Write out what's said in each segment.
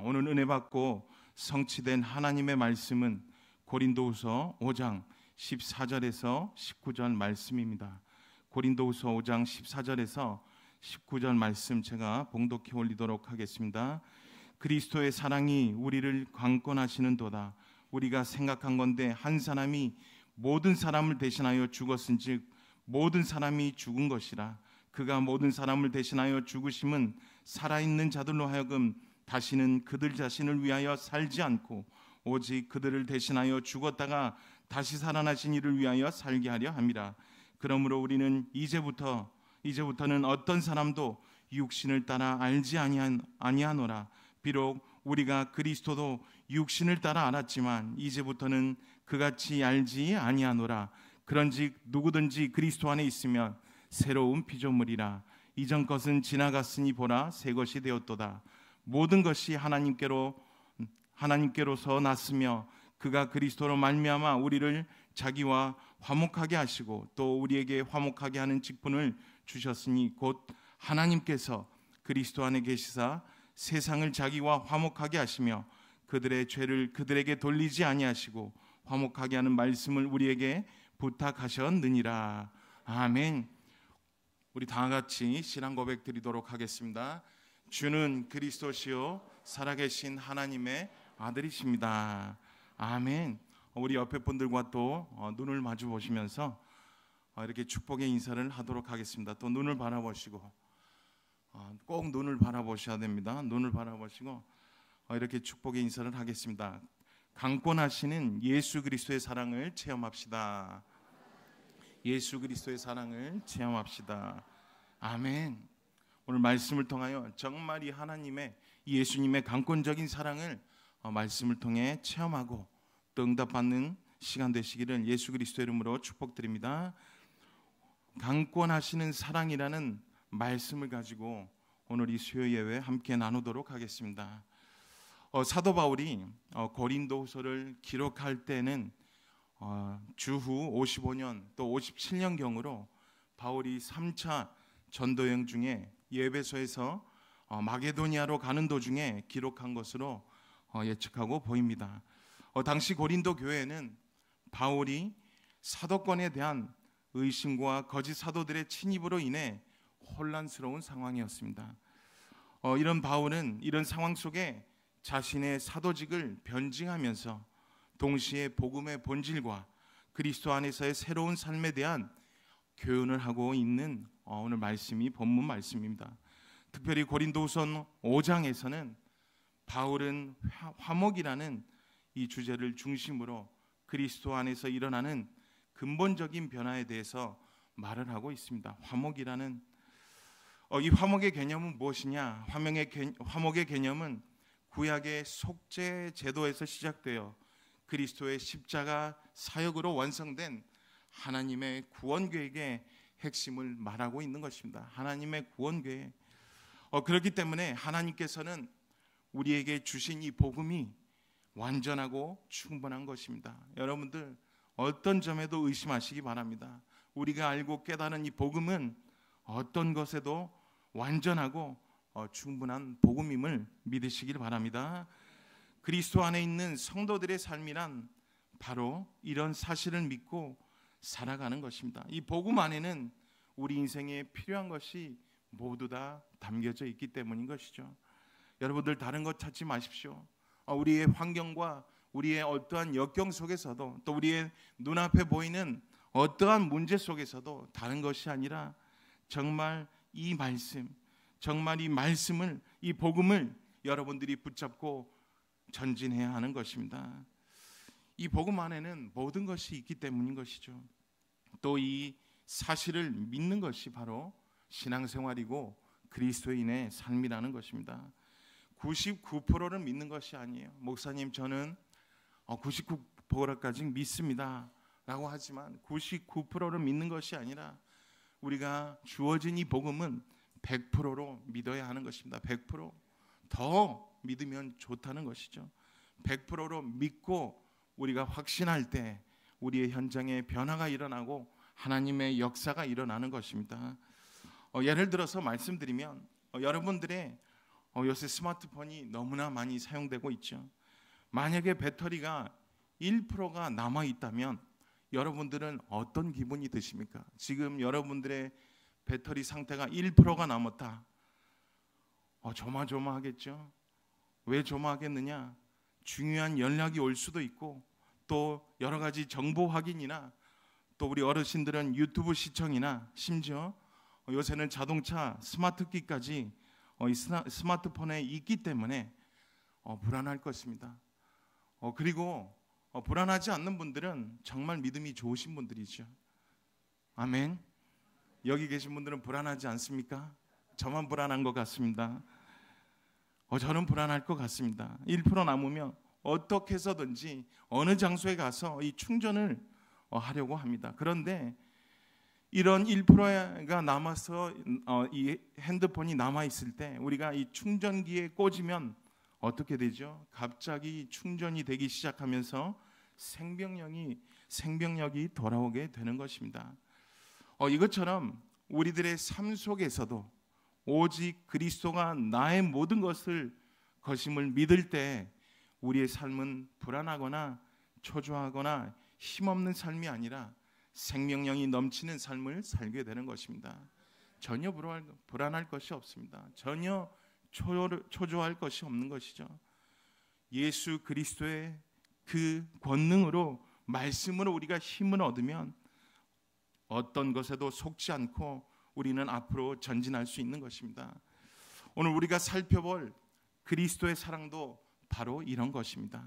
오늘 은혜 받고 성취된 하나님의 말씀은 고린도후서 5장 14절에서 19절 말씀입니다. 고린도후서 5장 14절에서 19절 말씀 제가 봉독해 올리도록 하겠습니다. 그리스도의 사랑이 우리를 강권하시는도다. 우리가 생각한 건데 한 사람이 모든 사람을 대신하여 죽었은즉 모든 사람이 죽은 것이라. 그가 모든 사람을 대신하여 죽으심은 살아있는 자들로 하여금 다시는 그들 자신을 위하여 살지 않고 오직 그들을 대신하여 죽었다가 다시 살아나신 이를 위하여 살게 하려 함이라. 그러므로 우리는 이제부터는 어떤 사람도 육신을 따라 알지 아니하노라. 비록 우리가 그리스도도 육신을 따라 알았지만 이제부터는 그같이 알지 아니하노라. 그런즉 누구든지 그리스도 안에 있으면 새로운 피조물이라. 이전 것은 지나갔으니 보라 새 것이 되었도다. 모든 것이 하나님께로서 났으며 그가 그리스도로 말미암아 우리를 자기와 화목하게 하시고 또 우리에게 화목하게 하는 직분을 주셨으니 곧 하나님께서 그리스도 안에 계시사 세상을 자기와 화목하게 하시며 그들의 죄를 그들에게 돌리지 아니하시고 화목하게 하는 말씀을 우리에게 부탁하셨느니라. 아멘. 우리 다 같이 신앙 고백 드리도록 하겠습니다. 주는 그리스도시요 살아계신 하나님의 아들이십니다. 아멘. 우리 옆에 분들과 또 눈을 마주 보시면서 이렇게 축복의 인사를 하도록 하겠습니다. 또 눈을 바라보시고 꼭 눈을 바라보셔야 됩니다. 눈을 바라보시고 이렇게 축복의 인사를 하겠습니다. 강권하시는 예수 그리스도의 사랑을 체험합시다. 예수 그리스도의 사랑을 체험합시다. 아멘. 오늘 말씀을 통하여 정말 이 하나님의 예수님의 강권적인 사랑을 말씀을 통해 체험하고 또 응답받는 시간 되시기를 예수 그리스도의 이름으로 축복드립니다. 강권하시는 사랑이라는 말씀을 가지고 오늘 이 수요 예배 함께 나누도록 하겠습니다. 사도 바울이 고린도후서를 기록할 때는 주후 55년 또 57년경으로 바울이 3차 전도여행 중에 예배소에서 마게도니아로 가는 도중에 기록한 것으로 예측하고 보입니다. 당시 고린도 교회는 바울이 사도권에 대한 의심과 거짓 사도들의 침입으로 인해 혼란스러운 상황이었습니다. 이런 바울은 이런 상황 속에 자신의 사도직을 변증하면서 동시에 복음의 본질과 그리스도 안에서의 새로운 삶에 대한 교훈을 하고 있는 오늘 말씀이 본문 말씀입니다. 특별히 고린도후서 5장에서는 바울은 화목이라는 이 주제를 중심으로 그리스도 안에서 일어나는 근본적인 변화에 대해서 말을 하고 있습니다. 화목이라는 이 화목의 개념은 무엇이냐? 화목의 개념은 구약의 속죄 제도에서 시작되어 그리스도의 십자가 사역으로 완성된 하나님의 구원 계획의 핵심을 말하고 있는 것입니다. 하나님의 구원 계획. 그렇기 때문에 하나님께서는 우리에게 주신 이 복음이 완전하고 충분한 것입니다. 여러분들 어떤 점에도 의심하시기 바랍니다. 우리가 알고 깨달은 이 복음은 어떤 것에도 완전하고 충분한 복음임을 믿으시길 바랍니다. 그리스도 안에 있는 성도들의 삶이란 바로 이런 사실을 믿고 살아가는 것입니다. 이 복음 안에는 우리 인생에 필요한 것이 모두 다 담겨져 있기 때문인 것이죠. 여러분들 다른 것 찾지 마십시오. 우리의 환경과 우리의 어떠한 역경 속에서도 또 우리의 눈앞에 보이는 어떠한 문제 속에서도 다른 것이 아니라 정말 이 말씀, 정말 이 말씀을, 이 복음을 여러분들이 붙잡고 전진해야 하는 것입니다. 이 복음 안에는 모든 것이 있기 때문인 것이죠. 또 이 사실을 믿는 것이 바로 신앙생활이고 그리스도인의 삶이라는 것입니다. 99%를 믿는 것이 아니에요. 목사님 저는 99%까지 믿습니다 라고 하지만 99%를 믿는 것이 아니라 우리가 주어진 이 복음은 100%로 믿어야 하는 것입니다. 100%. 더 믿으면 좋다는 것이죠. 100%로 믿고 우리가 확신할 때 우리의 현장에 변화가 일어나고 하나님의 역사가 일어나는 것입니다. 예를 들어서 말씀드리면 여러분들의 요새 스마트폰이 너무나 많이 사용되고 있죠. 만약에 배터리가 1%가 남아 있다면 여러분들은 어떤 기분이 드십니까? 지금 여러분들의 배터리 상태가 1%가 남았다. 조마조마하겠죠. 왜 조마하겠느냐? 중요한 연락이 올 수도 있고, 또 여러 가지 정보 확인이나, 또 우리 어르신들은 유튜브 시청이나, 심지어 요새는 자동차 스마트키까지 이 스마트폰에 있기 때문에 불안할 것입니다. 그리고 불안하지 않는 분들은 정말 믿음이 좋으신 분들이죠. 아멘. 여기 계신 분들은 불안하지 않습니까? 저만 불안한 것 같습니다. 저는 불안할 것 같습니다. 1% 남으면 어떻게 해서든지 어느 장소에 가서 이 충전을 하려고 합니다. 그런데 이런 1%가 남아서 이 핸드폰이 남아 있을 때 우리가 이 충전기에 꽂으면 어떻게 되죠? 갑자기 충전이 되기 시작하면서 생명력이 돌아오게 되는 것입니다. 이것처럼 우리들의 삶 속에서도 오직 그리스도가 나의 모든 것임을 믿을 때 우리의 삶은 불안하거나 초조하거나 힘없는 삶이 아니라 생명력이 넘치는 삶을 살게 되는 것입니다. 전혀 불안할 것이 없습니다. 전혀 초조할 것이 없는 것이죠. 예수 그리스도의 그 권능으로, 말씀으로 우리가 힘을 얻으면 어떤 것에도 속지 않고 우리는 앞으로 전진할 수 있는 것입니다. 오늘 우리가 살펴볼 그리스도의 사랑도 바로 이런 것입니다.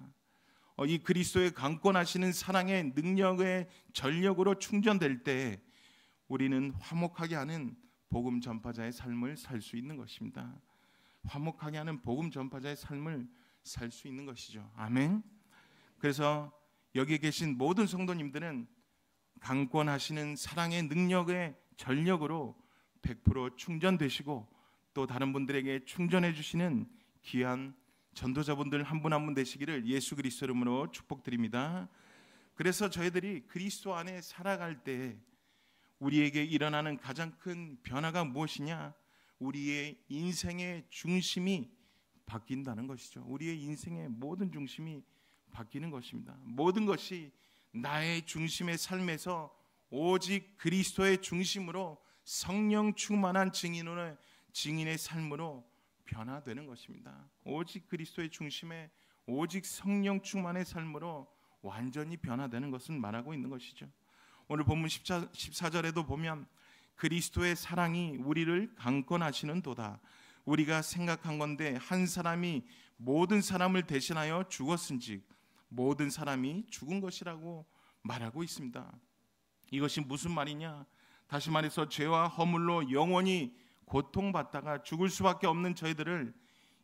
이 그리스도의 강권하시는 사랑의 능력의 전력으로 충전될 때 우리는 화목하게 하는 복음 전파자의 삶을 살 수 있는 것입니다. 화목하게 하는 복음 전파자의 삶을 살 수 있는 것이죠. 아멘. 그래서 여기 계신 모든 성도님들은 강권하시는 사랑의 능력의 전력으로 100% 충전되시고, 또 다른 분들에게 충전해 주시는 귀한 전도자분들 한 분 한 분 되시기를 예수 그리스도 이름으로 축복드립니다. 그래서 저희들이 그리스도 안에 살아갈 때 우리에게 일어나는 가장 큰 변화가 무엇이냐? 우리의 인생의 중심이 바뀐다는 것이죠. 우리의 인생의 모든 중심이 바뀌는 것입니다. 모든 것이 나의 중심의 삶에서 오직 그리스도의 중심으로 성령 충만한 증인의 삶으로 변화되는 것입니다. 오직 그리스도의 중심에 오직 성령 충만의 삶으로 완전히 변화되는 것을 말하고 있는 것이죠. 오늘 본문 14절에도 보면 그리스도의 사랑이 우리를 강권하시는 도다. 우리가 생각한 건데 한 사람이 모든 사람을 대신하여 죽었은즉 모든 사람이 죽은 것이라고 말하고 있습니다. 이것이 무슨 말이냐? 다시 말해서 죄와 허물로 영원히 고통받다가 죽을 수밖에 없는 저희들을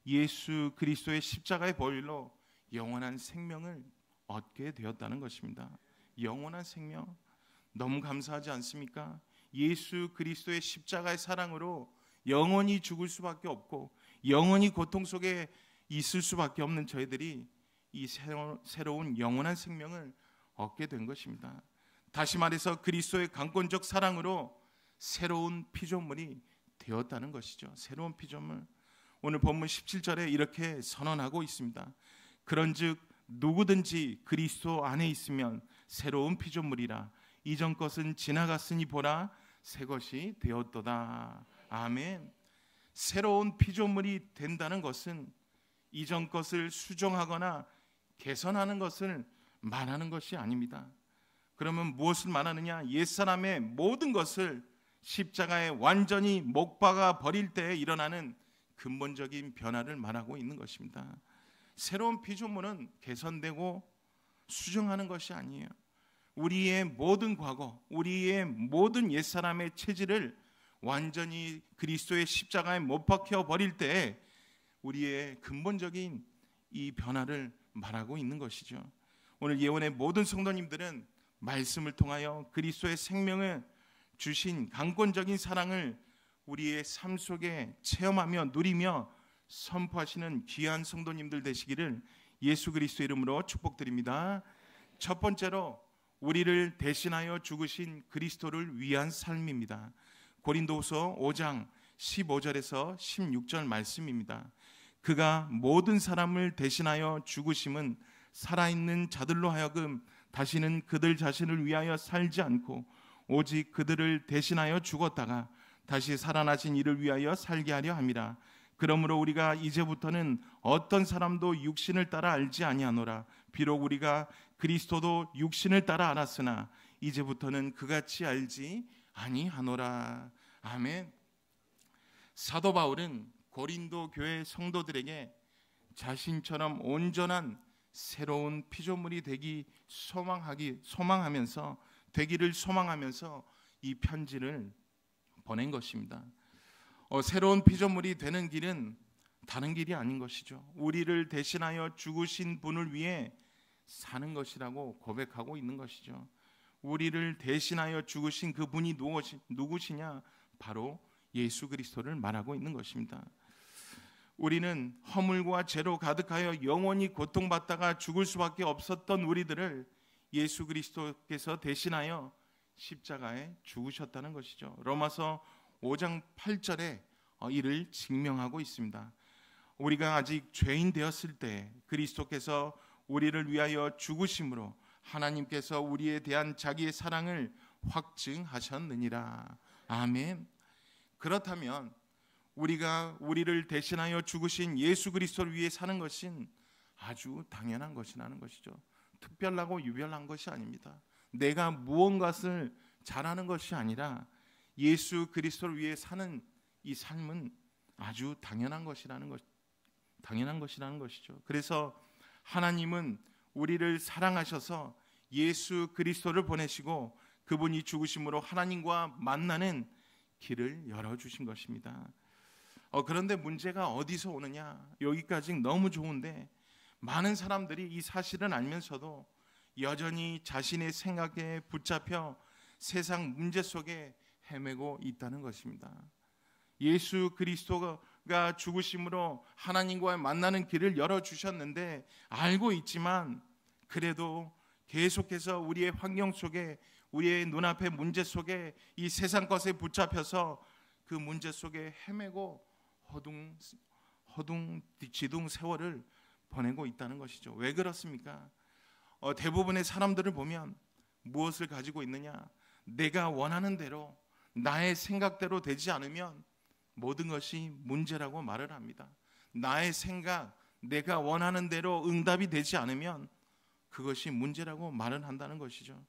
예수 그리스도의 십자가의 보혈로 영원한 생명을 얻게 되었다는 것입니다. 영원한 생명, 너무 감사하지 않습니까? 예수 그리스도의 십자가의 사랑으로 영원히 죽을 수밖에 없고 영원히 고통 속에 있을 수밖에 없는 저희들이 이 새로운 영원한 생명을 얻게 된 것입니다. 다시 말해서 그리스도의 강권적 사랑으로 새로운 피조물이 되었다는 것이죠. 새로운 피조물. 오늘 본문 17절에 이렇게 선언하고 있습니다. 그런즉 누구든지 그리스도 안에 있으면 새로운 피조물이라. 이전 것은 지나갔으니 보라 새 것이 되었도다. 아멘. 새로운 피조물이 된다는 것은 이전 것을 수정하거나 개선하는 것을 말하는 것이 아닙니다. 그러면 무엇을 말하느냐? 옛사람의 모든 것을 십자가에 완전히 못 박아 버릴 때 일어나는 근본적인 변화를 말하고 있는 것입니다. 새로운 피조물은 개선되고 수정하는 것이 아니에요. 우리의 모든 과거, 우리의 모든 옛사람의 체질을 완전히 그리스도의 십자가에 못 박혀 버릴 때 우리의 근본적인 이 변화를 말하고 있는 것이죠. 오늘 예원의 모든 성도님들은 말씀을 통하여 그리스도의 생명을 주신 강권적인 사랑을 우리의 삶 속에 체험하며 누리며 선포하시는 귀한 성도님들 되시기를 예수 그리스도 이름으로 축복드립니다. 첫 번째로 우리를 대신하여 죽으신 그리스도를 위한 삶입니다. 고린도후서 5장 15절에서 16절 말씀입니다. 그가 모든 사람을 대신하여 죽으심은 살아있는 자들로 하여금 다시는 그들 자신을 위하여 살지 않고 오직 그들을 대신하여 죽었다가 다시 살아나신 이를 위하여 살게 하려 함이라. 그러므로 우리가 이제부터는 어떤 사람도 육신을 따라 알지 아니하노라. 비록 우리가 그리스도도 육신을 따라 알았으나 이제부터는 그같이 알지 아니하노라. 아멘. 사도 바울은 고린도 교회 성도들에게 자신처럼 온전한 새로운 피조물이 되기를 소망하면서 이 편지를 보낸 것입니다. 새로운 피조물이 되는 길은 다른 길이 아닌 것이죠. 우리를 대신하여 죽으신 분을 위해 사는 것이라고 고백하고 있는 것이죠. 우리를 대신하여 죽으신 그 분이 누구시냐? 바로 예수 그리스도를 말하고 있는 것입니다. 우리는 허물과 죄로 가득하여 영원히 고통받다가 죽을 수밖에 없었던 우리들을 예수 그리스도께서 대신하여 십자가에 죽으셨다는 것이죠. 로마서 5장 8절에 이를 증명하고 있습니다. 우리가 아직 죄인 되었을 때 그리스도께서 우리를 위하여 죽으심으로 하나님께서 우리에 대한 자기의 사랑을 확증하셨느니라. 아멘. 그렇다면 우리가 우리를 대신하여 죽으신 예수 그리스도를 위해 사는 것은 아주 당연한 것이라는 것이죠. 특별하고 유별난 것이 아닙니다. 내가 무언가를 잘하는 것이 아니라 예수 그리스도를 위해 사는 이 삶은 아주 당연한 것이라는 것이죠. 그래서 하나님은 우리를 사랑하셔서 예수 그리스도를 보내시고 그분이 죽으심으로 하나님과 만나는 길을 열어주신 것입니다. 그런데 문제가 어디서 오느냐? 여기까지 너무 좋은데 많은 사람들이 이 사실을 알면서도 여전히 자신의 생각에 붙잡혀 세상 문제 속에 헤매고 있다는 것입니다. 예수 그리스도가 죽으심으로 하나님과 만나는 길을 열어주셨는데 알고 있지만 그래도 계속해서 우리의 환경 속에 우리의 눈앞의 문제 속에 이 세상 것에 붙잡혀서 그 문제 속에 헤매고 허둥지둥 세월을 보내고 있다는 것이죠. 왜 그렇습니까? 대부분의 사람들을 보면 무엇을 가지고 있느냐? 내가 원하는 대로 나의 생각대로 되지 않으면 모든 것이 문제라고 말을 합니다. 나의 생각, 내가 원하는 대로 응답이 되지 않으면 그것이 문제라고 말을 한다는 것이죠.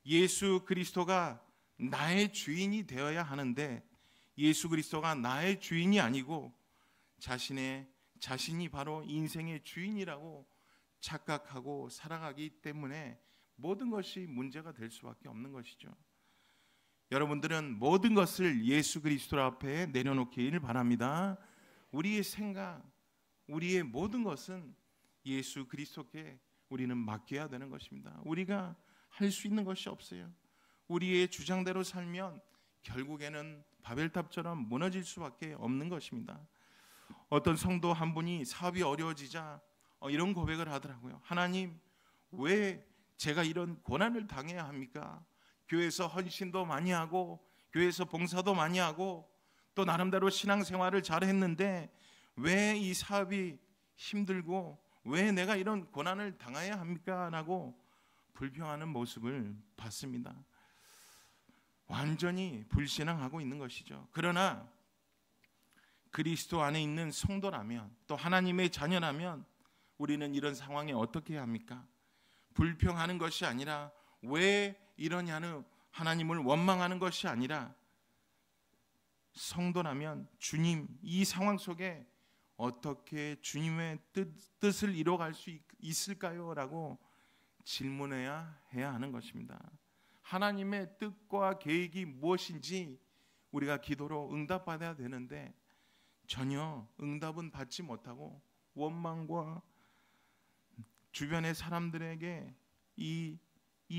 예수 그리스도가 나의 주인이 되어야 하는데 예수 그리스도가 나의 주인이 아니고 자신이 바로 인생의 주인이라고 착각하고 살아가기 때문에 모든 것이 문제가 될 수밖에 없는 것이죠. 여러분들은 모든 것을 예수 그리스도 앞에 내려놓기를 바랍니다. 우리의 생각, 우리의 모든 것은 예수 그리스도께 우리는 맡겨야 되는 것입니다. 우리가 할 수 있는 것이 없어요. 우리의 주장대로 살면 결국에는 바벨탑처럼 무너질 수밖에 없는 것입니다. 어떤 성도 한 분이 사업이 어려워지자 이런 고백을 하더라고요. 하나님, 왜 제가 이런 고난을 당해야 합니까? 교회에서 헌신도 많이 하고 교회에서 봉사도 많이 하고 또 나름대로 신앙생활을 잘했는데 왜 이 사업이 힘들고 왜 내가 이런 고난을 당해야 합니까? 라고 불평하는 모습을 봤습니다. 완전히 불신앙하고 있는 것이죠. 그러나 그리스도 안에 있는 성도라면 또 하나님의 자녀라면 우리는 이런 상황에 어떻게 해야 합니까? 불평하는 것이 아니라 왜 이러냐는 하나님을 원망하는 것이 아니라 성도라면 주님, 이 상황 속에 어떻게 주님의 뜻을 이뤄갈 수 있을까요? 라고 질문해야 하는 것입니다. 하나님의 뜻과 계획이 무엇인지 우리가 기도로 응답받아야 되는데 전혀 응답은 받지 못하고 원망과 주변의 사람들에게 이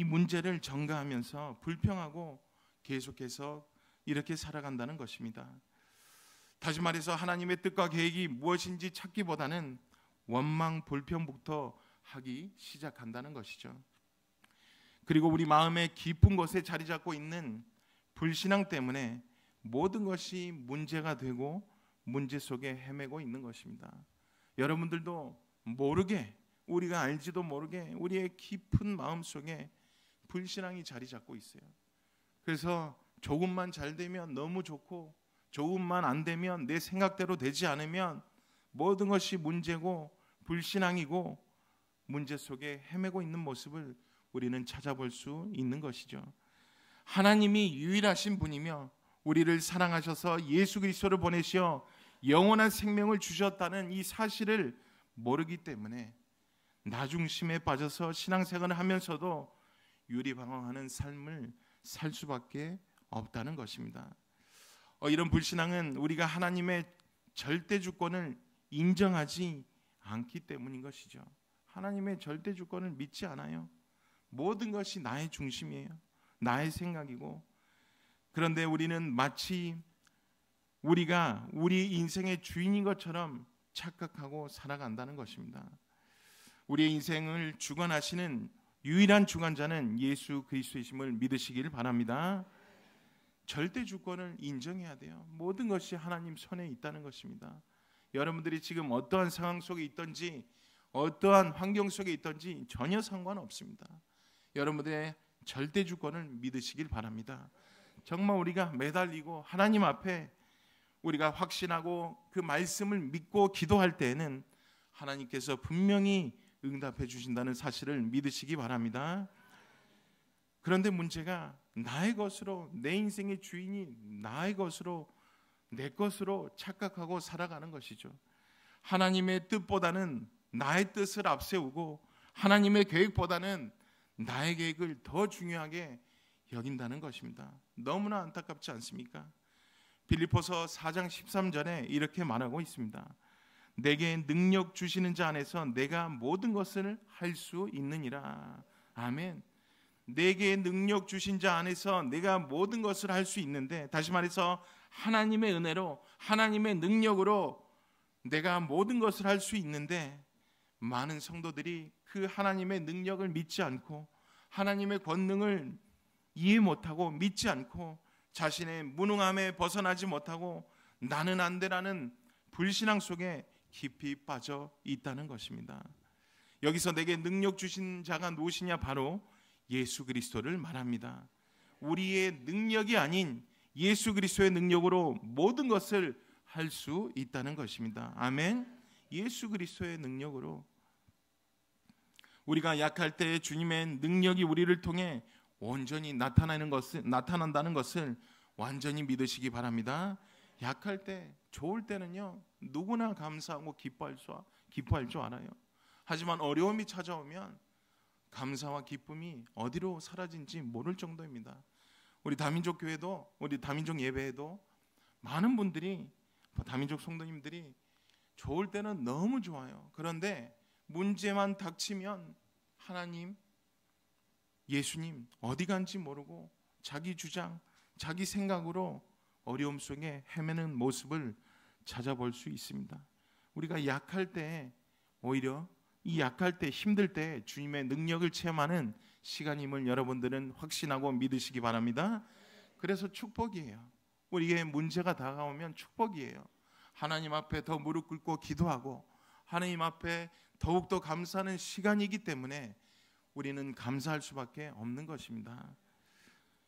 문제를 전가하면서 불평하고 계속해서 이렇게 살아간다는 것입니다. 다시 말해서 하나님의 뜻과 계획이 무엇인지 찾기보다는 원망, 불평부터 하기 시작한다는 것이죠. 그리고 우리 마음의 깊은 곳에 자리 잡고 있는 불신앙 때문에 모든 것이 문제가 되고 문제 속에 헤매고 있는 것입니다. 여러분들도 모르게, 우리가 알지도 모르게 우리의 깊은 마음속에 불신앙이 자리 잡고 있어요. 그래서 조금만 잘 되면 너무 좋고, 조금만 안 되면, 내 생각대로 되지 않으면 모든 것이 문제고 불신앙이고 문제 속에 헤매고 있는 모습을 우리는 찾아볼 수 있는 것이죠. 하나님이 유일하신 분이며 우리를 사랑하셔서 예수 그리스도를 보내시어 영원한 생명을 주셨다는 이 사실을 모르기 때문에 나 중심에 빠져서 신앙생활을 하면서도 유리방황하는 삶을 살 수밖에 없다는 것입니다. 이런 불신앙은 우리가 하나님의 절대 주권을 인정하지 않기 때문인 것이죠. 하나님의 절대 주권을 믿지 않아요. 모든 것이 나의 중심이에요. 나의 생각이고, 그런데 우리는 마치 우리가 우리 인생의 주인인 것처럼 착각하고 살아간다는 것입니다. 우리의 인생을 주관하시는 유일한 주관자는 예수 그리스도이심을 믿으시길 바랍니다. 절대 주권을 인정해야 돼요. 모든 것이 하나님 손에 있다는 것입니다. 여러분들이 지금 어떠한 상황 속에 있든지 어떠한 환경 속에 있든지 전혀 상관없습니다. 여러분들의 절대 주권을 믿으시길 바랍니다. 정말 우리가 매달리고 하나님 앞에 우리가 확신하고 그 말씀을 믿고 기도할 때에는 하나님께서 분명히 응답해 주신다는 사실을 믿으시기 바랍니다. 그런데 문제가 나의 것으로, 내 인생의 주인이 나의 것으로, 내 것으로 착각하고 살아가는 것이죠. 하나님의 뜻보다는 나의 뜻을 앞세우고 하나님의 계획보다는 나의 계획을 더 중요하게 여긴다는 것입니다. 너무나 안타깝지 않습니까? 빌립보서 4장 13절에 이렇게 말하고 있습니다. 내게 능력 주시는 자 안에서 내가 모든 것을 할 수 있느니라. 아멘. 내게 능력 주신 자 안에서 내가 모든 것을 할 수 있는데, 다시 말해서 하나님의 은혜로, 하나님의 능력으로 내가 모든 것을 할 수 있는데, 많은 성도들이 그 하나님의 능력을 믿지 않고 하나님의 권능을 이해 못하고 믿지 않고 자신의 무능함에 벗어나지 못하고 나는 안 되라는 불신앙 속에 깊이 빠져 있다는 것입니다. 여기서 내게 능력 주신 자가 누구시냐? 바로 예수 그리스도를 말합니다. 우리의 능력이 아닌 예수 그리스도의 능력으로 모든 것을 할 수 있다는 것입니다. 아멘. 예수 그리스도의 능력으로 우리가 약할 때 주님의 능력이 우리를 통해 온전히 나타난다는 것을 완전히 믿으시기 바랍니다. 약할 때, 좋을 때는요 누구나 감사하고 기뻐할 줄 알아요. 하지만 어려움이 찾아오면 감사와 기쁨이 어디로 사라진지 모를 정도입니다. 우리 다민족 교회도, 우리 다민족 예배에도 많은 분들이, 다민족 성도님들이 좋을 때는 너무 좋아요. 그런데 문제만 닥치면 하나님, 예수님 어디 간지 모르고 자기 주장, 자기 생각으로 어려움 속에 헤매는 모습을 찾아볼 수 있습니다. 우리가 약할 때, 오히려 이 약할 때, 힘들 때 주님의 능력을 체험하는 시간임을 여러분들은 확신하고 믿으시기 바랍니다. 그래서 축복이에요. 우리에게 문제가 다가오면 축복이에요. 하나님 앞에 더 무릎 꿇고 기도하고 하나님 앞에 더욱더 감사하는 시간이기 때문에 우리는 감사할 수밖에 없는 것입니다.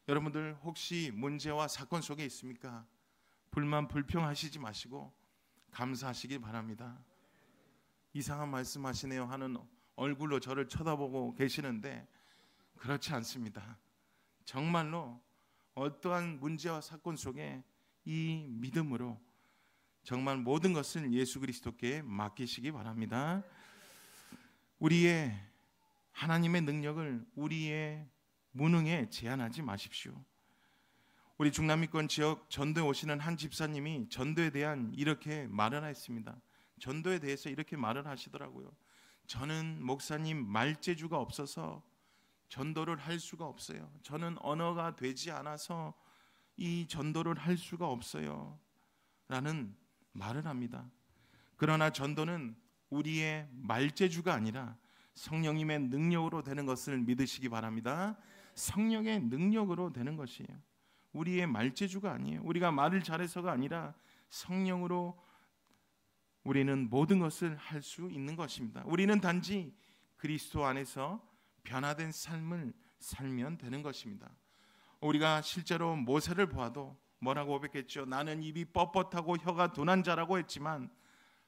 여러분들 혹시 문제와 사건 속에 있습니까? 불만 불평하시지 마시고 감사하시기 바랍니다. 이상한 말씀하시네요 하는 얼굴로 저를 쳐다보고 계시는데 그렇지 않습니다. 정말로 어떠한 문제와 사건 속에 이 믿음으로 정말 모든 것을 예수 그리스도께 맡기시기 바랍니다. 우리의 하나님의 능력을 우리의 무능에 제한하지 마십시오. 우리 중남미권 지역 전도에 오시는 한 집사님이 전도에 대한 이렇게 말을 했습니다. 전도에 대해서 이렇게 말을 하시더라고요. 저는 목사님 말재주가 없어서 전도를 할 수가 없어요. 저는 언어가 되지 않아서 이 전도를 할 수가 없어요 라는 말을 합니다. 그러나 전도는 우리의 말재주가 아니라 성령님의 능력으로 되는 것을 믿으시기 바랍니다. 성령의 능력으로 되는 것이에요. 우리의 말재주가 아니에요. 우리가 말을 잘해서가 아니라 성령으로 우리는 모든 것을 할 수 있는 것입니다. 우리는 단지 그리스도 안에서 변화된 삶을 살면 되는 것입니다. 우리가 실제로 모세를 보아도 뭐라고 고백했죠? 나는 입이 뻣뻣하고 혀가 둔한 자라고 했지만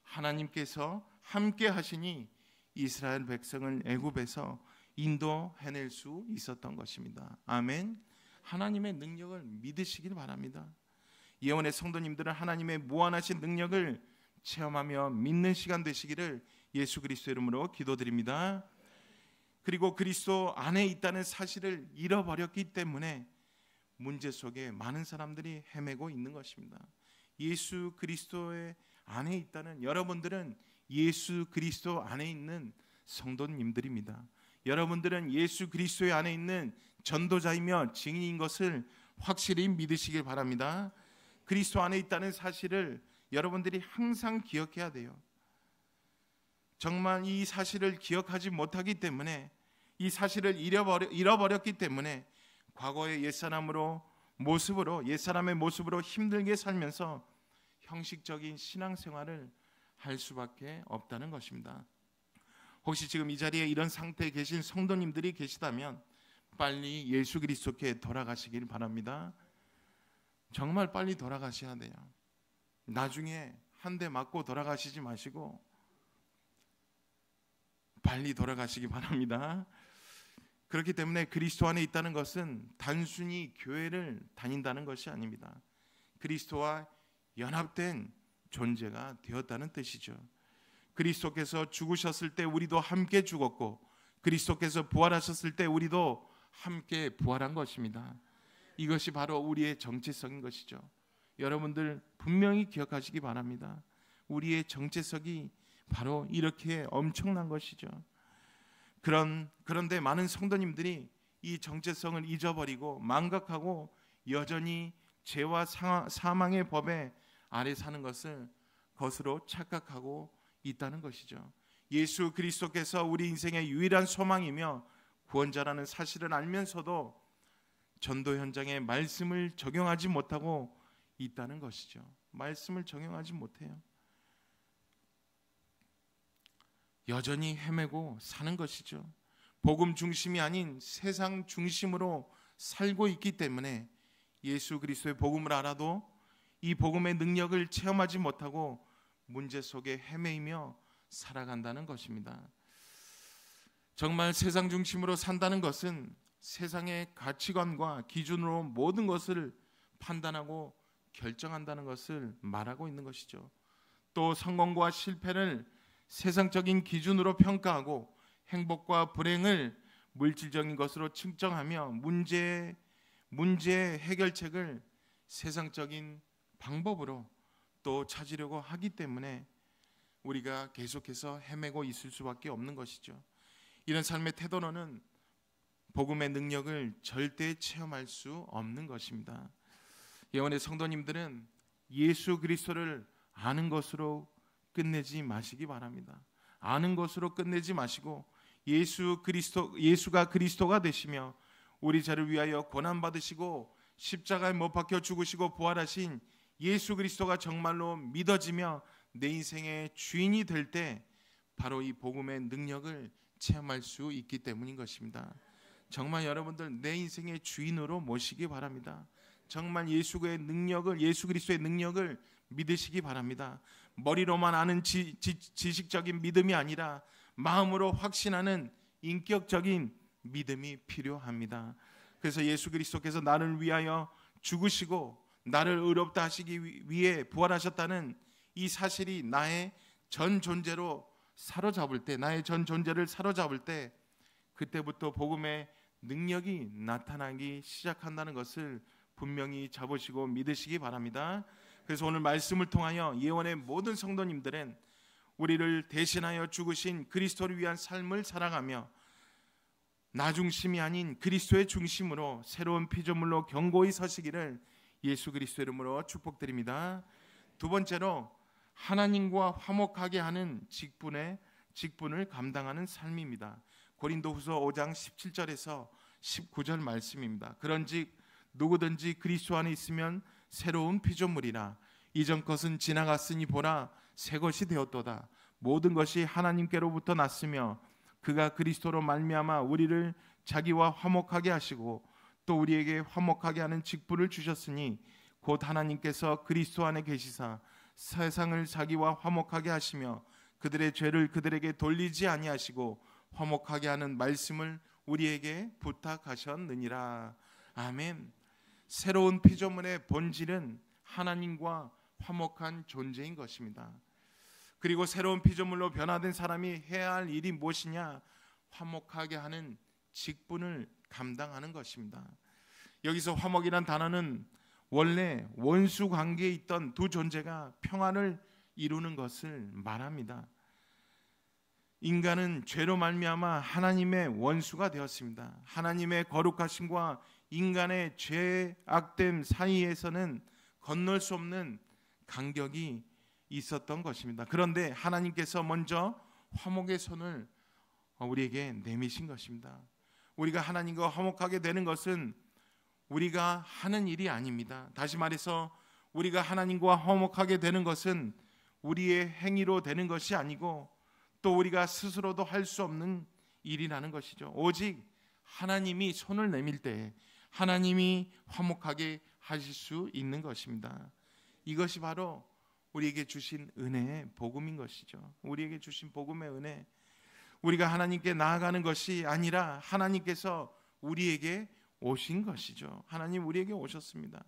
하나님께서 함께 하시니 이스라엘 백성을 애굽에서 인도해낼 수 있었던 것입니다. 아멘. 하나님의 능력을 믿으시길 바랍니다. 예언의 성도님들은 하나님의 무한하신 능력을 체험하며 믿는 시간 되시기를 예수 그리스도 이름으로 기도드립니다. 그리고 그리스도 안에 있다는 사실을 잃어버렸기 때문에 문제 속에 많은 사람들이 헤매고 있는 것입니다. 예수 그리스도의 안에 있다는, 여러분들은 예수 그리스도 안에 있는 성도님들입니다. 여러분들은 예수 그리스도의 안에 있는 전도자이며 증인인 것을 확실히 믿으시길 바랍니다. 그리스도 안에 있다는 사실을 여러분들이 항상 기억해야 돼요. 정말 이 사실을 기억하지 못하기 때문에, 이 사실을 잃어버렸기 때문에 과거의 옛사람의 모습으로 힘들게 살면서 형식적인 신앙생활을 할 수밖에 없다는 것입니다. 혹시 지금 이 자리에 이런 상태에 계신 성도님들이 계시다면 빨리 예수 그리스도께 돌아가시길 바랍니다. 정말 빨리 돌아가셔야 돼요. 나중에 한 대 맞고 돌아가시지 마시고 빨리 돌아가시기 바랍니다. 그렇기 때문에 그리스도 안에 있다는 것은 단순히 교회를 다닌다는 것이 아닙니다. 그리스도와 연합된 존재가 되었다는 뜻이죠. 그리스도께서 죽으셨을 때 우리도 함께 죽었고, 그리스도께서 부활하셨을 때 우리도 함께 부활한 것입니다. 이것이 바로 우리의 정체성인 것이죠. 여러분들 분명히 기억하시기 바랍니다. 우리의 정체성이 바로 이렇게 엄청난 것이죠. 그런데 많은 성도님들이 이 정체성을 잊어버리고 망각하고 여전히 죄와 사망의 법에 아래 사는 것을 것으로 착각하고 있다는 것이죠. 예수 그리스도께서 우리 인생의 유일한 소망이며 구원자라는 사실을 알면서도 전도 현장에 말씀을 적용하지 못하고 있다는 것이죠. 말씀을 적용하지 못해요. 여전히 헤매고 사는 것이죠. 복음 중심이 아닌 세상 중심으로 살고 있기 때문에 예수 그리스도의 복음을 알아도 이 복음의 능력을 체험하지 못하고 문제 속에 헤매이며 살아간다는 것입니다. 정말 세상 중심으로 산다는 것은 세상의 가치관과 기준으로 모든 것을 판단하고 결정한다는 것을 말하고 있는 것이죠. 또 성공과 실패를 세상적인 기준으로 평가하고 행복과 불행을 물질적인 것으로 측정하며 문제 해결책을 세상적인 방법으로 또 찾으려고 하기 때문에 우리가 계속해서 헤매고 있을 수밖에 없는 것이죠. 이런 삶의 태도로는 복음의 능력을 절대 체험할 수 없는 것입니다. 예언의 성도님들은 예수 그리스도를 아는 것으로 끝내지 마시기 바랍니다. 아는 것으로 끝내지 마시고 예수가 그리스도가 되시며 우리 죄를 위하여 고난 받으시고 십자가에 못 박혀 죽으시고 부활하신 예수 그리스도가 정말로 믿어지며 내 인생의 주인이 될 때 바로 이 복음의 능력을 체험할 수 있기 때문인 것입니다. 정말 여러분들 내 인생의 주인으로 모시기 바랍니다. 정말 예수 그리스도의 능력을 믿으시기 바랍니다. 머리로만 아는 지식적인 믿음이 아니라 마음으로 확신하는 인격적인 믿음이 필요합니다. 그래서 예수 그리스도께서 나를 위하여 죽으시고 나를 의롭다 하시기 위해 부활하셨다는 이 사실이 나의 전 존재를 사로잡을 때 그때부터 복음의 능력이 나타나기 시작한다는 것을 분명히 잡으시고 믿으시기 바랍니다. 그래서 오늘 말씀을 통하여 예언의 모든 성도님들은 우리를 대신하여 죽으신 그리스도를 위한 삶을 살아가며 나 중심이 아닌 그리스도의 중심으로 새로운 피조물로 견고히 서시기를 예수 그리스도 이름으로 축복드립니다. 두 번째로 하나님과 화목하게 하는 직분을 감당하는 삶입니다. 고린도후서 5장 17절에서 19절 말씀입니다. 그런즉 누구든지 그리스도 안에 있으면 새로운 피조물이라 이전 것은 지나갔으니 보라 새 것이 되었도다. 모든 것이 하나님께로부터 났으며 그가 그리스도로 말미암아 우리를 자기와 화목하게 하시고 또 우리에게 화목하게 하는 직분을 주셨으니 곧 하나님께서 그리스도 안에 계시사 세상을 자기와 화목하게 하시며 그들의 죄를 그들에게 돌리지 아니하시고 화목하게 하는 말씀을 우리에게 부탁하셨느니라. 아멘. 새로운 피조물의 본질은 하나님과 화목한 존재인 것입니다. 그리고 새로운 피조물로 변화된 사람이 해야 할 일이 무엇이냐? 화목하게 하는 직분을 감당하는 것입니다. 여기서 화목이란 단어는 원래 원수 관계에 있던 두 존재가 평안을 이루는 것을 말합니다. 인간은 죄로 말미암아 하나님의 원수가 되었습니다. 하나님의 거룩하심과 인간의 죄악됨 사이에서는 건널 수 없는 간격이 있었던 것입니다. 그런데 하나님께서 먼저 화목의 손을 우리에게 내미신 것입니다. 우리가 하나님과 화목하게 되는 것은 우리가 하는 일이 아닙니다. 다시 말해서 우리가 하나님과 화목하게 되는 것은 우리의 행위로 되는 것이 아니고 또 우리가 스스로도 할 수 없는 일이라는 것이죠. 오직 하나님이 손을 내밀 때 하나님이 화목하게 하실 수 있는 것입니다. 이것이 바로 우리에게 주신 은혜의 복음인 것이죠. 우리에게 주신 복음의 은혜. 우리가 하나님께 나아가는 것이 아니라 하나님께서 우리에게 오신 것이죠. 하나님 우리에게 오셨습니다.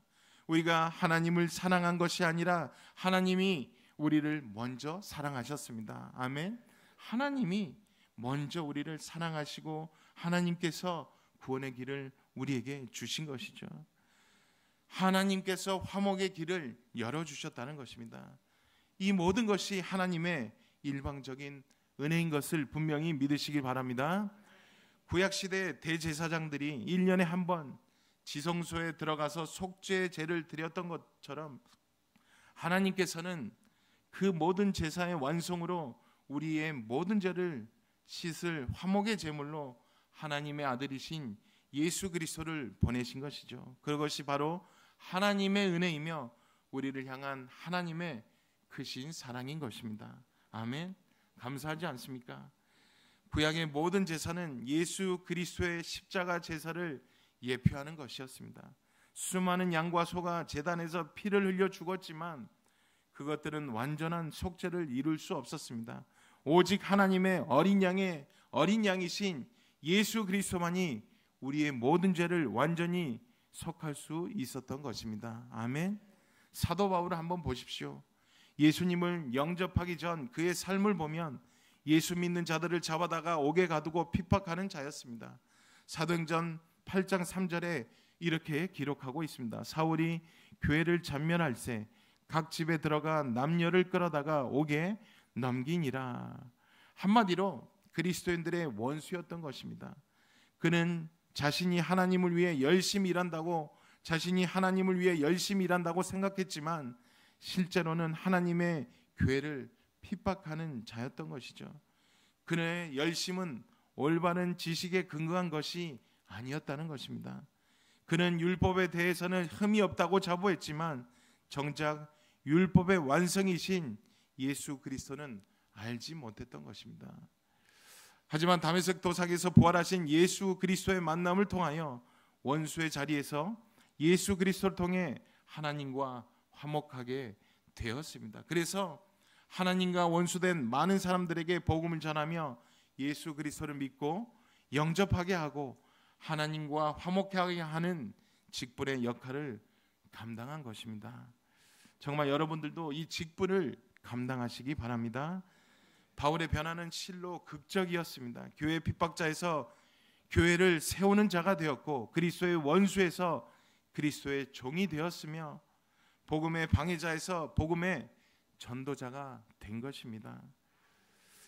우리가 하나님을 사랑한 것이 아니라 하나님이 우리를 먼저 사랑하셨습니다. 아멘. 하나님이 먼저 우리를 사랑하시고 하나님께서 구원의 길을 우리에게 주신 것이죠. 하나님께서 화목의 길을 열어주셨다는 것입니다. 이 모든 것이 하나님의 일방적인 은혜인 것을 분명히 믿으시길 바랍니다. 구약시대 대제사장들이 1년에 한 번 지성소에 들어가서 속죄 제를 드렸던 것처럼 하나님께서는 그 모든 제사의 완성으로 우리의 모든 죄를 씻을 화목의 제물로 하나님의 아들이신 예수 그리스도를 보내신 것이죠. 그것이 바로 하나님의 은혜이며 우리를 향한 하나님의 크신 사랑인 것입니다. 아멘. 감사하지 않습니까? 구약의 모든 제사는 예수 그리스도의 십자가 제사를 예표하는 것이었습니다. 수많은 양과 소가 제단에서 피를 흘려 죽었지만 그것들은 완전한 속죄를 이룰 수 없었습니다. 오직 하나님의 어린 양이신 예수 그리스도만이 우리의 모든 죄를 완전히 속할 수 있었던 것입니다. 아멘. 사도 바울을 한번 보십시오. 예수님을 영접하기 전 그의 삶을 보면 예수 믿는 자들을 잡아다가 옥에 가두고 핍박하는 자였습니다. 사도행전 8장 3절에 이렇게 기록하고 있습니다. 사울이 교회를 잔멸할 새 각 집에 들어가 남녀를 끌어다가 옥에 넘기니라. 한마디로 그리스도인들의 원수였던 것입니다. 그는 자신이 하나님을 위해 열심히 일한다고 생각했지만 실제로는 하나님의 교회를 핍박하는 자였던 것이죠. 그의 열심은 올바른 지식에 근거한 것이 아니었다는 것입니다. 그는 율법에 대해서는 흠이 없다고 자부했지만 정작 율법의 완성이신 예수 그리스도는 알지 못했던 것입니다. 하지만 다메섹 도상에서 부활하신 예수 그리스도의 만남을 통하여 원수의 자리에서 예수 그리스도를 통해 하나님과 화목하게 되었습니다. 그래서 하나님과 원수된 많은 사람들에게 복음을 전하며 예수 그리스도를 믿고 영접하게 하고 하나님과 화목하게 하는 직분의 역할을 감당한 것입니다. 정말 여러분들도 이 직분을 감당하시기 바랍니다. 바울의 변화는 실로 극적이었습니다. 교회 핍박자에서 교회를 세우는 자가 되었고 그리스도의 원수에서 그리스도의 종이 되었으며 복음의 방해자에서 복음의 전도자가 된 것입니다.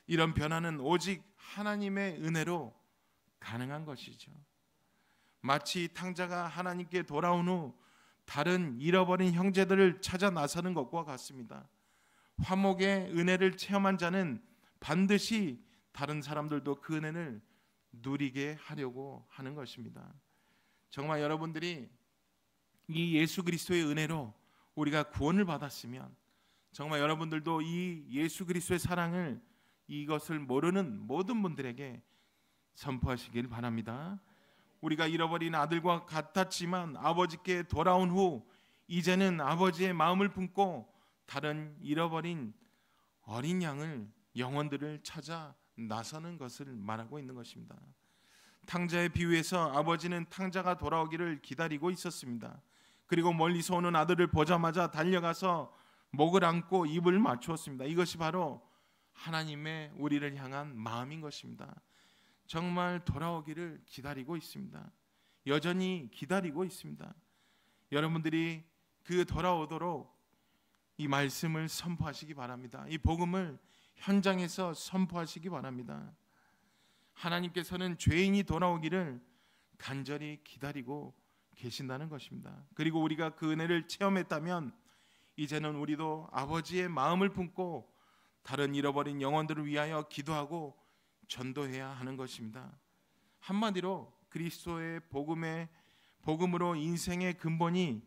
이런 변화는 오직 하나님의 은혜로 가능한 것이죠. 마치 탕자가 하나님께 돌아온 후 다른 잃어버린 형제들을 찾아 나서는 것과 같습니다. 화목의 은혜를 체험한 자는 반드시 다른 사람들도 그 은혜를 누리게 하려고 하는 것입니다. 정말 여러분들이 이 예수 그리스도의 은혜로 우리가 구원을 받았으면 정말 여러분들도 이 예수 그리스도의 사랑을, 이것을 모르는 모든 분들에게 선포하시길 바랍니다. 우리가 잃어버린 아들과 같았지만 아버지께 돌아온 후 이제는 아버지의 마음을 품고 다른 잃어버린 어린 양을, 영혼들을 찾아 나서는 것을 말하고 있는 것입니다. 탕자의 비유에서 아버지는 탕자가 돌아오기를 기다리고 있었습니다. 그리고 멀리서 오는 아들을 보자마자 달려가서 목을 안고 입을 맞추었습니다. 이것이 바로 하나님의 우리를 향한 마음인 것입니다. 정말 돌아오기를 기다리고 있습니다. 여전히 기다리고 있습니다. 여러분들이 그 돌아오도록 이 말씀을 선포하시기 바랍니다. 이 복음을 현장에서 선포하시기 바랍니다. 하나님께서는 죄인이 돌아오기를 간절히 기다리고 계신다는 것입니다. 그리고 우리가 그 은혜를 체험했다면 이제는 우리도 아버지의 마음을 품고 다른 잃어버린 영혼들을 위하여 기도하고 전도해야 하는 것입니다. 한마디로 그리스도의 복음으로 인생의 근본이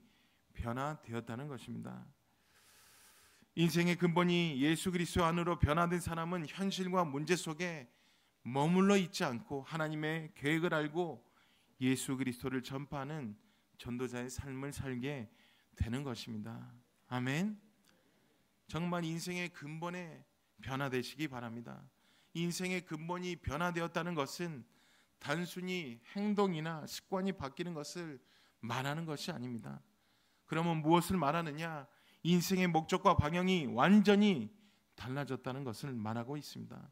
변화되었다는 것입니다. 인생의 근본이 예수 그리스도 안으로 변화된 사람은 현실과 문제 속에 머물러 있지 않고 하나님의 계획을 알고 예수 그리스도를 전파하는 전도자의 삶을 살게 되는 것입니다. 아멘. 정말 인생의 근본에 변화되시기 바랍니다. 인생의 근본이 변화되었다는 것은 단순히 행동이나 습관이 바뀌는 것을 말하는 것이 아닙니다. 그러면 무엇을 말하느냐? 인생의 목적과 방향이 완전히 달라졌다는 것을 말하고 있습니다.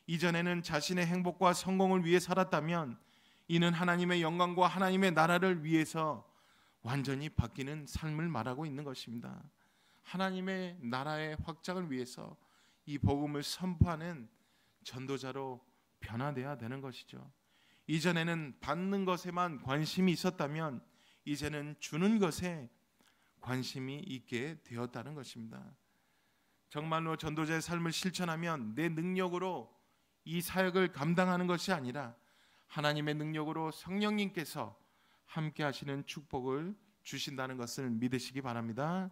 이전에는 자신의 행복과 성공을 위해 살았다면 이는 하나님의 영광과 하나님의 나라를 위해서 완전히 바뀌는 삶을 말하고 있는 것입니다. 하나님의 나라의 확장을 위해서 이 복음을 선포하는 전도자로 변화되어야 되는 것이죠. 이전에는 받는 것에만 관심이 있었다면 이제는 주는 것에 관심이 있게 되었다는 것입니다. 정말로 전도자의 삶을 실천하면 내 능력으로 이 사역을 감당하는 것이 아니라 하나님의 능력으로 성령님께서 함께 하시는 축복을 주신다는 것을 믿으시기 바랍니다.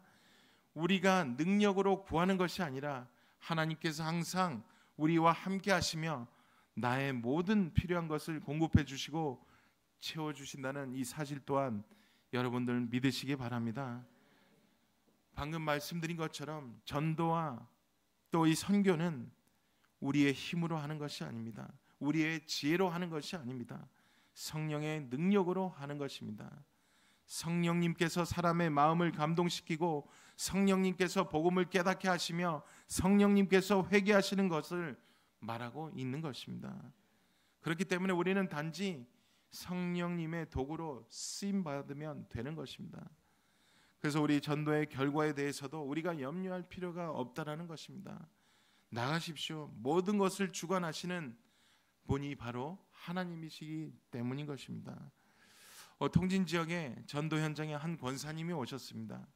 우리가 능력으로 구하는 것이 아니라 하나님께서 항상 우리와 함께 하시며 나의 모든 필요한 것을 공급해 주시고 채워주신다는 이 사실 또한 여러분들 믿으시기 바랍니다. 방금 말씀드린 것처럼 전도와 또 이 선교는 우리의 힘으로 하는 것이 아닙니다. 우리의 지혜로 하는 것이 아닙니다. 성령의 능력으로 하는 것입니다. 성령님께서 사람의 마음을 감동시키고 성령님께서 복음을 깨닫게 하시며 성령님께서 회개하시는 것을 말하고 있는 것입니다. 그렇기 때문에 우리는 단지 성령님의 도구로 쓰임 받으면 되는 것입니다. 그래서 우리 전도의 결과에 대해서도 우리가 염려할 필요가 없다라는 것입니다. 나가십시오. 모든 것을 주관하시는 분이 바로 하나님이시기 때문인 것입니다. 통진 지역에 전도 현장에 한 권사님이 오셨습니다.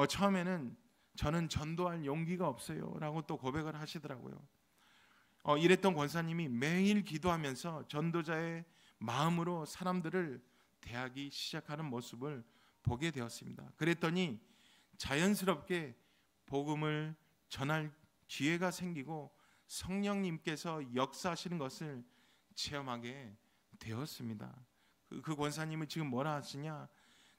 처음에는 저는 전도할 용기가 없어요 라고 또 고백을 하시더라고요. 이랬던 권사님이 매일 기도하면서 전도자의 마음으로 사람들을 대하기 시작하는 모습을 보게 되었습니다. 그랬더니 자연스럽게 복음을 전할 기회가 생기고 성령님께서 역사하시는 것을 체험하게 되었습니다. 그 권사님은 지금 뭐라 하시냐?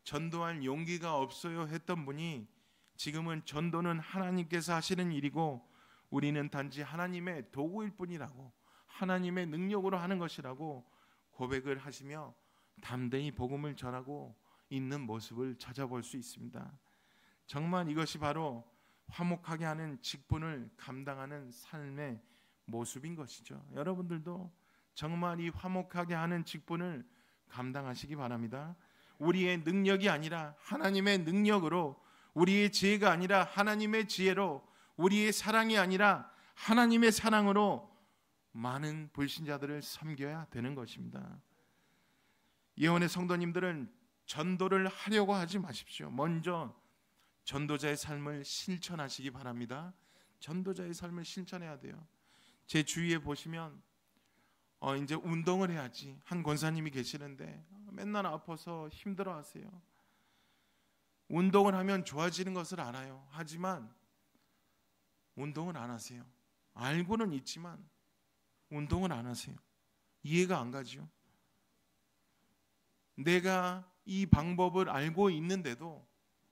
전도할 용기가 없어요 했던 분이 지금은 전도는 하나님께서 하시는 일이고 우리는 단지 하나님의 도구일 뿐이라고, 하나님의 능력으로 하는 것이라고 고백을 하시며 담대히 복음을 전하고 있는 모습을 찾아볼 수 있습니다. 정말 이것이 바로 화목하게 하는 직분을 감당하는 삶의 모습인 것이죠. 여러분들도 정말 이 화목하게 하는 직분을 감당하시기 바랍니다. 우리의 능력이 아니라 하나님의 능력으로, 우리의 지혜가 아니라 하나님의 지혜로, 우리의 사랑이 아니라 하나님의 사랑으로 많은 불신자들을 섬겨야 되는 것입니다. 예언의 성도님들은 전도를 하려고 하지 마십시오. 먼저 전도자의 삶을 실천하시기 바랍니다. 전도자의 삶을 실천해야 돼요. 제 주위에 보시면 이제 운동을 해야지 한 권사님이 계시는데 맨날 아파서 힘들어하세요. 운동을 하면 좋아지는 것을 알아요. 하지만 운동을 안 하세요. 알고는 있지만 운동을 안 하세요. 이해가 안 가죠. 내가 이 방법을 알고 있는데도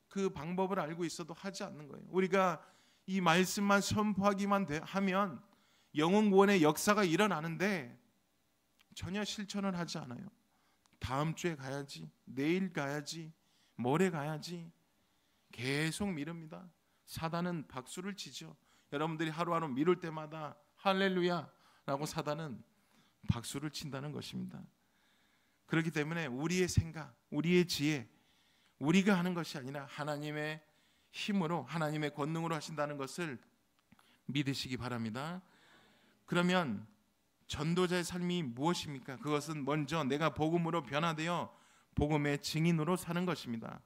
그 방법을 알고 있어도 하지 않는 거예요. 우리가 이 말씀만 선포하기만 하면 영혼 구원의 역사가 일어나는데 전혀 실천을 하지 않아요. 다음 주에 가야지, 내일 가야지, 모레 가야지 계속 미룹니다. 사단은 박수를 치죠. 여러분들이 하루하루 미룰 때마다 할렐루야 라고 사단은 박수를 친다는 것입니다. 그렇기 때문에 우리의 생각, 우리의 지혜, 우리가 하는 것이 아니라 하나님의 힘으로, 하나님의 권능으로 하신다는 것을 믿으시기 바랍니다. 그러면 전도자의 삶이 무엇입니까? 그것은 먼저 내가 복음으로 변화되어 복음의 증인으로 사는 것입니다.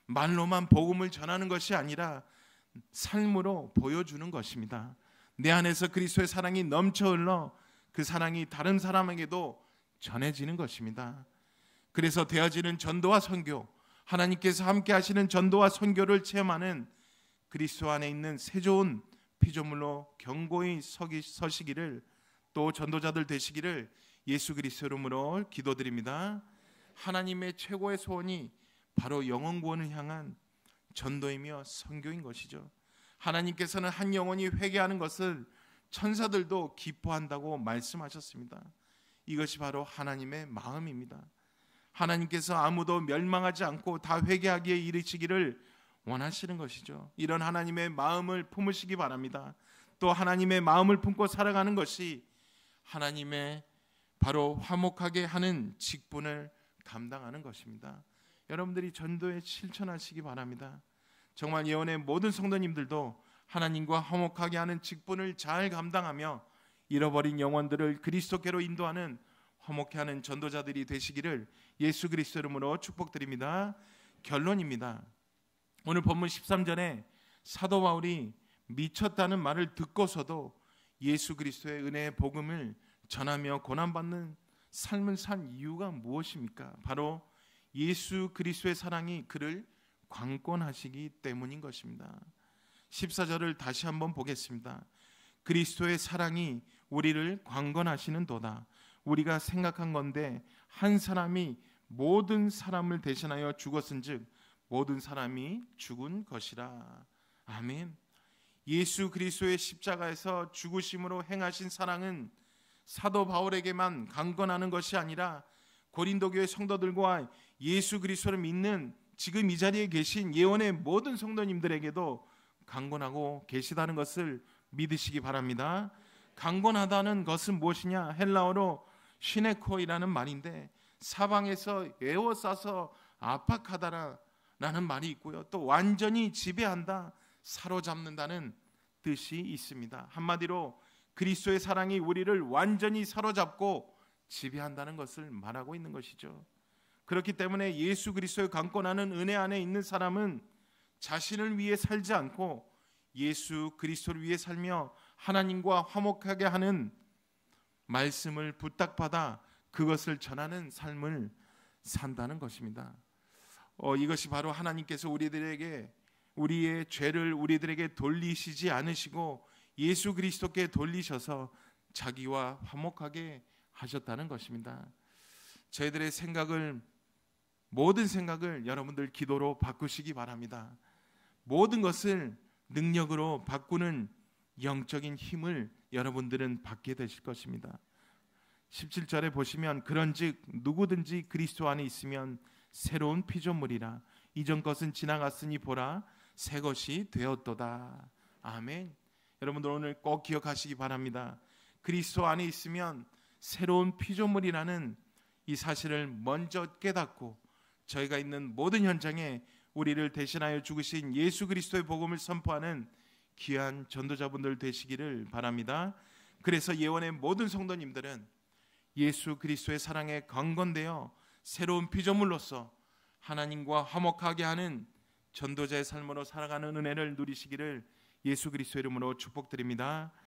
말로만 복음을 전하는 것이 아니라 삶으로 보여주는 것입니다. 내 안에서 그리스도의 사랑이 넘쳐 흘러 그 사랑이 다른 사람에게도 전해지는 것입니다. 그래서 되어지는 전도와 선교, 하나님께서 함께 하시는 전도와 선교를 체험하는 그리스도 안에 있는 새 좋은 피조물로 견고히 서시기를, 또 전도자들 되시기를 예수 그리스도 이름으로 기도드립니다. 하나님의 최고의 소원이 바로 영혼 구원을 향한 전도이며 선교인 것이죠. 하나님께서는 한 영혼이 회개하는 것을 천사들도 기뻐한다고 말씀하셨습니다. 이것이 바로 하나님의 마음입니다. 하나님께서 아무도 멸망하지 않고 다 회개하기에 이르시기를 원하시는 것이죠. 이런 하나님의 마음을 품으시기 바랍니다. 또 하나님의 마음을 품고 살아가는 것이 하나님의 바로 화목하게 하는 직분을 감당하는 것입니다. 여러분들이 전도에 실천하시기 바랍니다. 정말 예언의 모든 성도님들도 하나님과 화목하게 하는 직분을 잘 감당하며 잃어버린 영혼들을 그리스도께로 인도하는 화목해 하는 전도자들이 되시기를 예수 그리스도 이름으로 축복드립니다. 결론입니다. 오늘 본문 13절에 사도 바울이 미쳤다는 말을 듣고서도 예수 그리스도의 은혜의 복음을 전하며 고난받는 삶을 산 이유가 무엇입니까? 바로 예수 그리스도의 사랑이 그를 강권하시기 때문인 것입니다. 14절을 다시 한번 보겠습니다. 그리스도의 사랑이 우리를 강권하시는도다. 우리가 생각한 건데 한 사람이 모든 사람을 대신하여 죽었은즉 모든 사람이 죽은 것이라. 아멘. 예수 그리스도의 십자가에서 죽으심으로 행하신 사랑은 사도 바울에게만 강권하는 것이 아니라 고린도 교회 성도들과 예수 그리스도를 믿는 지금 이 자리에 계신 예언의 모든 성도님들에게도 강권하고 계시다는 것을 믿으시기 바랍니다. 강권하다는 것은 무엇이냐? 헬라어로 시네코이라는 말인데 사방에서 에워싸서 압박하다라는 말이 있고요. 또 완전히 지배한다, 사로잡는다는 뜻이 있습니다. 한마디로 그리스도의 사랑이 우리를 완전히 사로잡고 지배한다는 것을 말하고 있는 것이죠. 그렇기 때문에 예수 그리스도의 강권하는 은혜 안에 있는 사람은 자신을 위해 살지 않고 예수 그리스도를 위해 살며 하나님과 화목하게 하는 말씀을 부탁받아 그것을 전하는 삶을 산다는 것입니다. 이것이 바로 하나님께서 우리의 죄를 우리들에게 돌리시지 않으시고 예수 그리스도께 돌리셔서 자기와 화목하게 하셨다는 것입니다. 저희들의 모든 생각을 여러분들 기도로 바꾸시기 바랍니다. 모든 것을 능력으로 바꾸는 영적인 힘을 여러분들은 받게 되실 것입니다. 17절에 보시면 그런즉 누구든지 그리스도 안에 있으면 새로운 피조물이라 이전 것은 지나갔으니 보라 새 것이 되었도다. 아멘. 여러분들 오늘 꼭 기억하시기 바랍니다. 그리스도 안에 있으면 새로운 피조물이라는 이 사실을 먼저 깨닫고 저희가 있는 모든 현장에 우리를 대신하여 죽으신 예수 그리스도의 복음을 선포하는 귀한 전도자분들 되시기를 바랍니다. 그래서 예언의 모든 성도님들은 예수 그리스도의 사랑에 강건되어 새로운 피조물로서 하나님과 화목하게 하는 전도자의 삶으로 살아가는 은혜를 누리시기를 예수 그리스도 이름으로 축복드립니다.